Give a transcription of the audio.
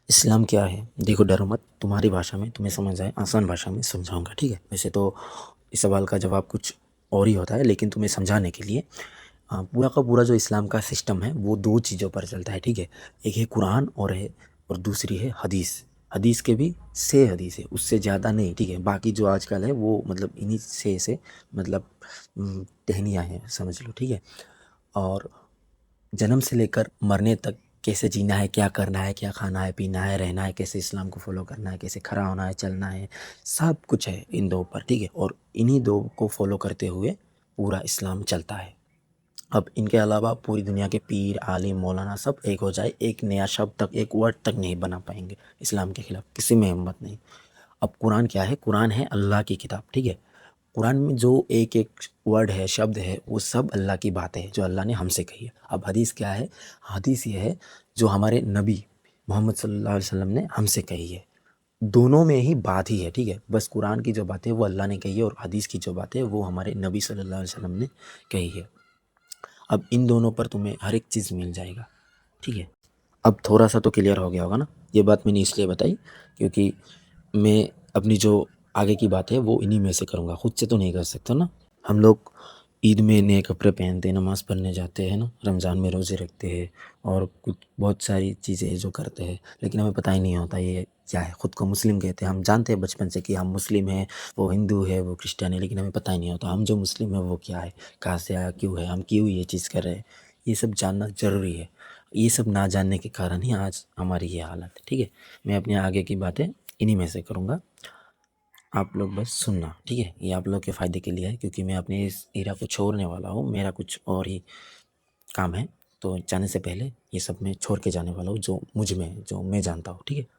اسلام کیا ہے؟ دیکھو ڈرو مت، تمہاری بھاشا میں تمہیں سمجھ آئے، آسان بھاشا میں سمجھاؤں گا، ٹھیک ہے؟ ویسے تو اس سوال کا جواب کچھ اور ہی ہوتا ہے، لیکن تمہیں سمجھانے کے لیے پورا کا پورا جو اسلام کا سسٹم ہے وہ دو چیزوں پر چلتا ہے، ٹھیک ہے؟ ایک ہے قرآن اور دوسری ہے حدیث۔ حدیث کے بھی 6 حدیث ہے، اس سے زیادہ نہیں، ٹھیک ہے؟ باقی جو آج کل ہے وہ مطلب انہی سے مطلب ٹہنیاں ہیں، سمجھ لو، ٹھیک ہے؟ اور جنم سے لے کر مرنے تک کیسے جینا ہے، کیا کرنا ہے، کیا کھانا ہے، پینا ہے، رہنا ہے، کیسے اسلام کو فالو کرنا ہے، کیسے کھڑا ہونا ہے، چلنا ہے، سب کچھ ہے ان دو پر، ٹھیک ہے؟ اور انہی دو کو فالو کرتے ہوئے پورا اسلام چلتا ہے۔ اب ان کے علاوہ پوری دنیا کے پیر، عالم، مولانا سب ایک ہو جائے، ایک نیا شبد تک، ایک ورڈ تک نہیں بنا پائیں گے اسلام کے خلاف، کسی میں ہمت نہیں۔ اب قرآن کیا ہے؟ قرآن ہے اللہ کی کتاب، ٹھیک ہے؟ قرآن میں جو ایک ایک ورڈ ہے، شبد ہے، وہ سب اللہ کی بات ہے جو اللہ نے ہم سے کہی ہے۔ اب حدیث کیا ہے؟ حدیث یہ ہے جو ہمارے نبی محمد صلی اللہ علیہ وسلم نے ہم سے کہی ہے۔ دونوں میں ہی بات ہی ہے، ٹھیک ہے؟ بس قرآن کی جو بات ہے وہ اللہ نے کہی ہے، اور حدیث کی جو بات ہے وہ ہمارے نبی صلی اللہ علیہ وسلم نے کہی ہے۔ اب ان دونوں پر تمہیں ہر ایک چیز مل جائے گا، ٹھیک ہے؟ اب تھوڑا سا تو کلیئر ہو گیا ہوگا نا؟ یہ بات میں نے اس لیے بتائی کیونکہ میں اپنی جو آگے کی بات ہے وہ انہی میں سے کروں گا، خود سے تو نہیں کر سکتا نا۔ ہم لوگ عید میں نئے کپڑے پہنتے ہیں، نماز پڑھنے جاتے ہیں نا، رمضان میں روزے رکھتے ہیں، اور کچھ بہت ساری چیزیں جو کرتے ہیں، لیکن ہمیں پتہ ہی نہیں ہوتا یہ کیا ہے۔ خود کو مسلم کہتے ہیں، ہم جانتے ہیں بچپن سے کہ ہم مسلم ہیں، وہ ہندو ہے، وہ کرسچن ہے، لیکن ہمیں پتہ ہی نہیں ہوتا ہم جو مسلم ہیں وہ کیا ہے، کہاں سے آیا، کیوں ہے، ہم کیوں یہ چیز کر رہے ہیں۔ یہ سب جاننا ضروری ہے۔ یہ سب نہ جاننے کے کارن ہی آج ہماری یہ حالت ہے، ٹھیک ہے؟ میں اپنے آگے کی باتیں انہی میں سے کروں گا، آپ لوگ بس سننا، ٹھیک ہے؟ یہ آپ لوگ کے فائدے کے لیے ہے، کیونکہ میں اپنے اس ایرا کو چھوڑنے والا ہوں، میرا کچھ اور ہی کام ہے، تو جانے سے پہلے یہ سب میں چھوڑ کے جانے والا ہوں جو مجھ میں ہے، جو میں جانتا ہوں، ٹھیک ہے؟